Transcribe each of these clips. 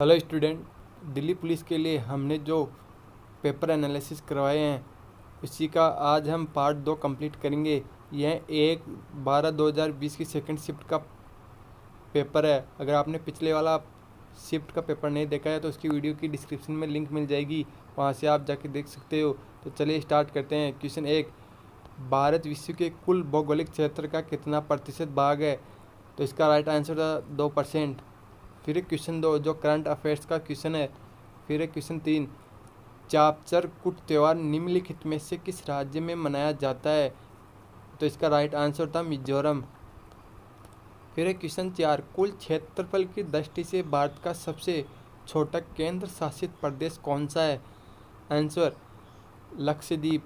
Hello student, Delhi police के लिए हमने जो पेपर एनालिसिस करवाए हैं उसी का आज हम पार्ट 2 कंप्लीट करेंगे। यह 1/12/2020 की सेकंड शिफ्ट का पेपर है। अगर आपने पिछले वाला शिफ्ट का पेपर नहीं देखा है तो उसकी वीडियो की डिस्क्रिप्शन में लिंक मिल जाएगी, वहाँ से आप जाके देख सकते हो। तो चलिए स्टार्ट करते हैं। क्वेश्चन 1, भारत विश्व के कुल भौगोलिक क्षेत्र का कितना प्रतिशत भाग है? तो इसका राइट आंसर था 2%। फिर एक क्वेश्चन 2 जो करंट अफेयर्स का क्वेश्चन है। फिर एक क्वेश्चन 3, चापचर कुट त्यौहार निम्नलिखित में से किस राज्य में मनाया जाता है? तो इसका राइट आंसर था मिजोरम। फिर एक क्वेश्चन 4, कुल क्षेत्रफल की दृष्टि से भारत का सबसे छोटा केंद्र शासित प्रदेश कौन सा है? आंसर लक्षद्वीप।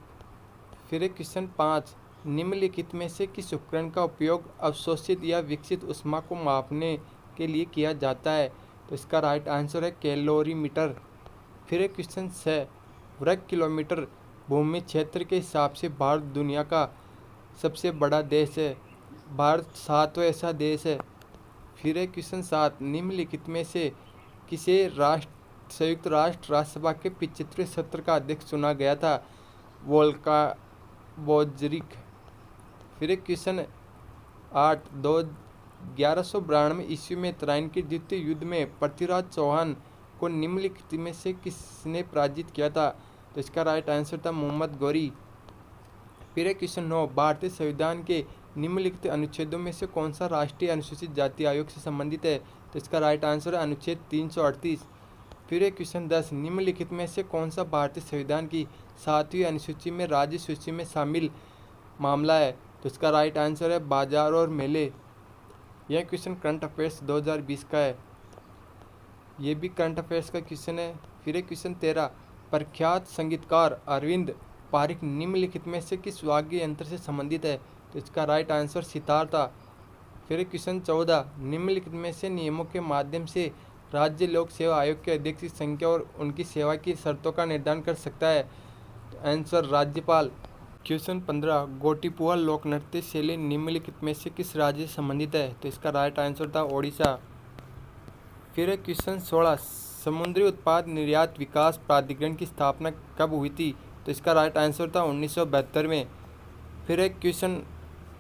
फिर एक क्वेश्चन 5, निम्नलिखित में से किस उपकरण का उपयोग अवशोषित या विकसित ऊष्मा को मापने के लिए किया जाता है? तो इसका राइट आंसर है कैलोरीमीटर। फिर एक क्वेश्चन 6, वर्ग किलोमीटर भूमि क्षेत्र के हिसाब से भारत दुनिया का सबसे बड़ा देश है। भारत 7वां ऐसा देश है। फिर एक क्वेश्चन 7, निम्नलिखित में से किसे संयुक्त राष्ट्र राज्यसभा के 75वें सत्र का अध्यक्ष चुना गया था? वोल्का बोजरिक। फिर एक क्वेश्चन 8, 1192 ईस्वी में तराइन के द्वितीय युद्ध में पृथ्वीराज चौहान को निम्नलिखित में से किसने पराजित किया था? तो इसका राइट आंसर था मोहम्मद गौरी। फिर एक क्वेश्चन 9, भारतीय संविधान के निम्नलिखित अनुच्छेदों में से कौन सा राष्ट्रीय अनुसूचित जाति आयोग से संबंधित है? तो इसका राइट आंसर है अनुच्छेद 338। फिर एक क्वेश्चन 10, निम्नलिखित में से कौन सा भारतीय संविधान की 7वीं अनुसूची में राज्य सूची में शामिल मामला है? तो इसका राइट आंसर है बाजार और मेले। यह क्वेश्चन करंट अफेयर्स 2020 का है। ये भी करंट अफेयर्स का क्वेश्चन है। फिर एक क्वेश्चन 13, प्रख्यात संगीतकार अरविंद पारिक निम्नलिखित में से किस वाद्य यंत्र से संबंधित है? तो इसका राइट आंसर सितार था। फिर एक क्वेश्चन 14, निम्नलिखित में से नियमों के माध्यम से राज्य लोक सेवा आयोग के अध्यक्ष की संख्या और उनकी सेवा की शर्तों का निर्धारण कर सकता है? तो आंसर राज्यपाल। क्वेश्चन 15, गोटिपुआ लोक नृत्य शैली निम्नलिखित में से किस राज्य से संबंधित है? तो इसका राइट आंसर था ओडिशा। फिर एक क्वेश्चन 16, समुद्री उत्पाद निर्यात विकास प्राधिकरण की स्थापना कब हुई थी? तो इसका राइट आंसर था 1972 में। फिर एक क्वेश्चन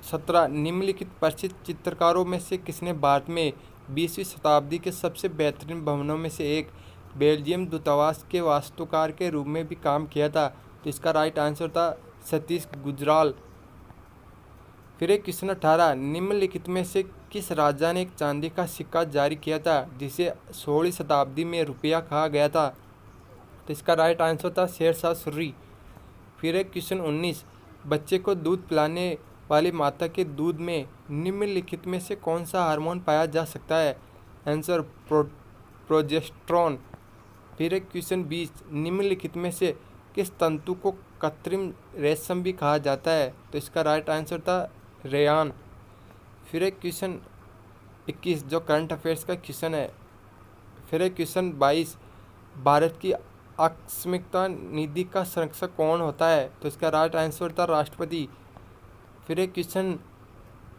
17, निम्नलिखित प्रसिद्ध चित्रकारों में से किसने भारत में 20वीं शताब्दी के सबसे बेहतरीन भवनों में से एक बेल्जियम दूतावास के वास्तुकार के रूप में भी काम किया था? तो इसका राइट आंसर था सतीश गुजराल। फिर एक क्वेश्चन 18, निम्नलिखित में से किस राजा ने एक चांदी का सिक्का जारी किया था जिसे 16वीं शताब्दी में रुपया कहा गया था? तो इसका राइट आंसर था शेरशाह सूरी। फिर एक क्वेश्चन 19, बच्चे को दूध पिलाने वाली माता के दूध में निम्नलिखित में से कौन सा हार्मोन पाया जा सकता है? Answer progesterone. फिर एक क्वेश्चन 20, निम्नलिखित में से किस तंतु को कृत्रिम रेशम भी कहा जाता है? तो इसका राइट आंसर था रेयान। फिर एक क्वेश्चन 21 जो करंट अफेयर्स का क्वेश्चन है। फिर एक क्वेश्चन 22, भारत की आकस्मिकता निधि का संरक्षक कौन होता है? तो इसका राइट आंसर था राष्ट्रपति। फिर एक क्वेश्चन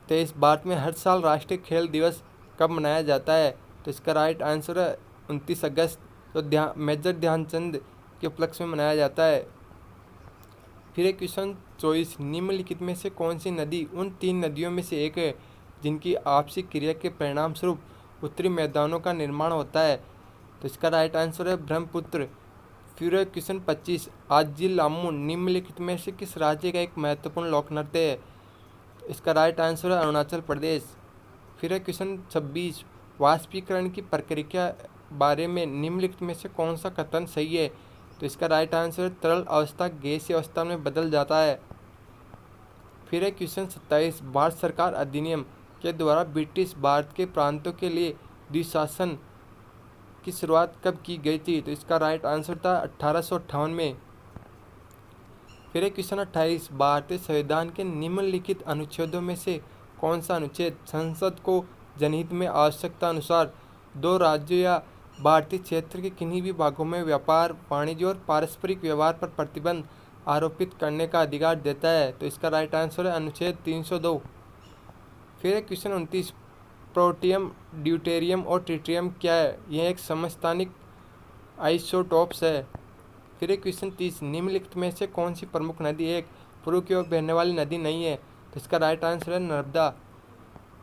23, भारत में हर साल राष्ट्रीय खेल दिवस कब मनाया जाता है? तो इसका राइट आंसर है 29 अगस्त, तो मेजर ध्यानचंद के उपलक्ष्य में मनाया जाता है। फिर एक क्वेश्चन 24, निम्नलिखित में से कौन सी नदी उन 3 नदियों में से एक है जिनकी आपसी क्रिया के परिणाम स्वरूप उत्तरी मैदानों का निर्माण होता है? तो इसका राइट आंसर है ब्रह्मपुत्र। फिर एक क्वेश्चन 25, आजी लामू निम्नलिखित में से किस राज्य का एक महत्वपूर्ण लोक नृत्य है? इसका राइट आंसर है अरुणाचल प्रदेश। फिर एक क्वेश्चन 26, वाष्पीकरण की प्रक्रिया बारे में निम्नलिखित में से कौन सा कथन सही है? तो इसका राइट आंसर तरल अवस्था गैसीय अवस्था में बदल जाता है। फिर एक क्वेश्चन 27, भारत सरकार अधिनियम के द्वारा ब्रिटिश भारत के प्रांतों के लिए द्विशासन की शुरुआत कब की गई थी? तो इसका राइट आंसर था 1858 में। फिर एक क्वेश्चन 28, भारतीय संविधान के निम्नलिखित अनुच्छेदों में से कौन सा अनुच्छेद संसद को जनहित में आवश्यकता अनुसार 2 राज्यों या भारतीय क्षेत्र के किन्हीं भी भागों में व्यापार, वाणिज्य और पारस्परिक व्यवहार पर प्रतिबंध आरोपित करने का अधिकार देता है? तो इसका राइट आंसर है अनुच्छेद 302। फिर एक क्वेश्चन 29, प्रोटियम, ड्यूटेरियम और ट्रिटियम क्या है? यह एक समस्थानिक आइसोटोप्स है। फिर एक क्वेश्चन 30, निम्नलिखित में से कौन सी प्रमुख नदी एक पूर्व की ओर बहने वाली नदी नहीं है? तो इसका राइट आंसर है नर्मदा।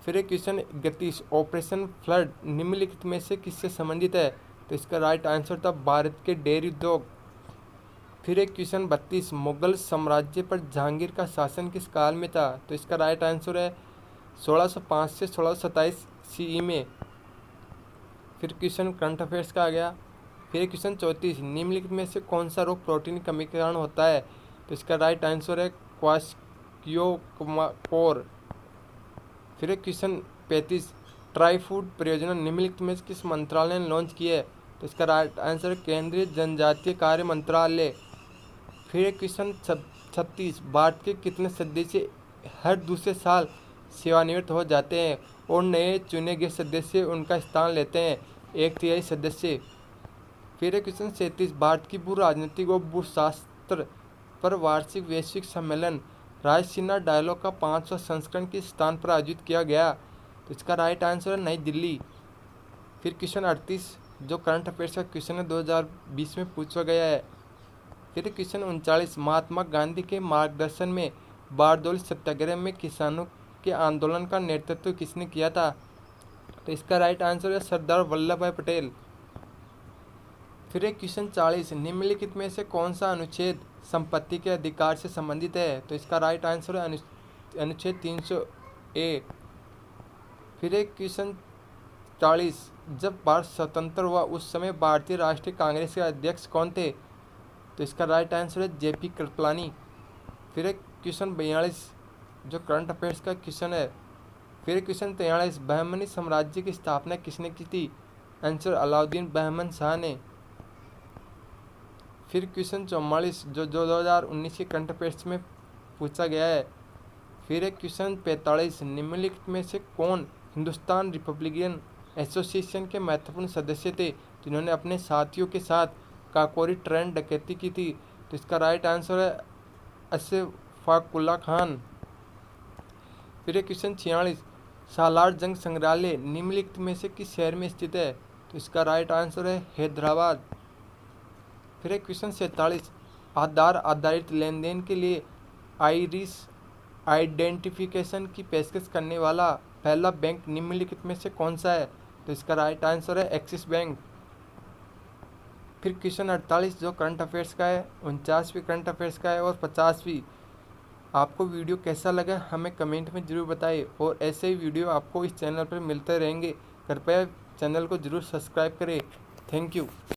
फिर एक क्वेश्चन 31, ऑपरेशन फ्लड निम्नलिखित में से किससे संबंधित है? तो इसका राइट आंसर था भारत के डेयरी उद्योग। फिर एक क्वेश्चन 32, मुगल साम्राज्य पर जहांगीर का शासन किस काल में था? तो इसका राइट आंसर है 1605 से 1627 CE में। फिर क्वेश्चन करंट अफेयर्स का आ गया। फिर क्वेश्चन 34, निम्नलिखित में से कौन सा रोग प्रोटीन की कमी के कारण होता है? तो इसका राइट आंसर है क्वाशियोकोर। फिर क्वेश्चन 35, ट्राई फूड परियोजना निम्नलिखित में से किस मंत्रालय ने लॉन्च की है? तो इसका राइट आंसर है केंद्रीय जनजातीय कार्य मंत्रालय। फिर क्वेश्चन 36, भारत के कितने सदस्य हर दूसरे साल सेवानिवृत्त हो जाते हैं और नए चुने गए सदस्य उनका स्थान लेते हैं? 1/3 सदस्य। फिर क्वेश्चन 37, भारत की भू राजनीतिक और भूशास्त्र पर वार्षिक वैश्विक सम्मेलन रायसीना डायलॉग का 5वां संस्करण किस स्थान पर आयोजित किया गया? तो इसका राइट आंसर है नई दिल्ली। फिर क्वेश्चन 38, जो करंट अफेयर्स का क्वेश्चन है 2020 में पूछा गया है। फिर क्वेश्चन 39, महात्मा गांधी के मार्गदर्शन में बारदौली सत्याग्रह में किसानों के आंदोलन का नेतृत्व किसने किया था? तो इसका राइट आंसर है सरदार वल्लभ भाई पटेल। फिर क्वेश्चन 40, निम्नलिखित में से कौन सा अनुच्छेद संपत्ति के अधिकार से संबंधित है? तो इसका राइट आंसर है अनुच्छेद 300A। फिर क्वेश्चन 40, जब भारत स्वतंत्र हुआ उस समय भारतीय राष्ट्रीय कांग्रेस के अध्यक्ष कौन थे? तो इसका राइट आंसर है JP कृपलानी। फिर क्वेश्चन 42, जो करंट अफेयर्स का क्वेश्चन है। फिर क्वेश्चन 43, बहमनी साम्राज्य की स्थापना किसने की थी? आंसर अलाउद्दीन बहमन शाह ने। फिर क्वेश्चन 44, जो 2019 के करंट अफेयर्स में पूछा गया है। फिर क्वेश्चन 45, निम्नलिखित में से कौन हिंदुस्तान रिपब्लिकन एसोसिएशन के महत्वपूर्ण सदस्य थे जिन्होंने अपने साथियों के साथ काकोरी ट्रेन डकैती की थी? तो इसका राइट आंसर है अशफाकुल्ला खान। फिर क्वेश्चन 46, सालार जंग संग्रहालय निम्नलिखित में से किस शहर में स्थित है? तो इसका राइट आंसर है हैदराबाद। फिर क्वेश्चन 47, आधार आधारित लेन देन के लिए आइरिस आइडेंटिफिकेशन की पेशकश करने वाला पहला बैंक निम्नलिखित में से कौन सा है? तो इसका राइट आंसर है एक्सिस बैंक। फिर क्वेश्चन 48, जो करंट अफेयर्स का है 49वीं करंट अफेयर्स का है और 50वीं। आपको वीडियो कैसा लगा हमें कमेंट में ज़रूर बताइए और ऐसे ही वीडियो आपको इस चैनल पर मिलते रहेंगे। कृपया चैनल को ज़रूर सब्सक्राइब करें। Thank you.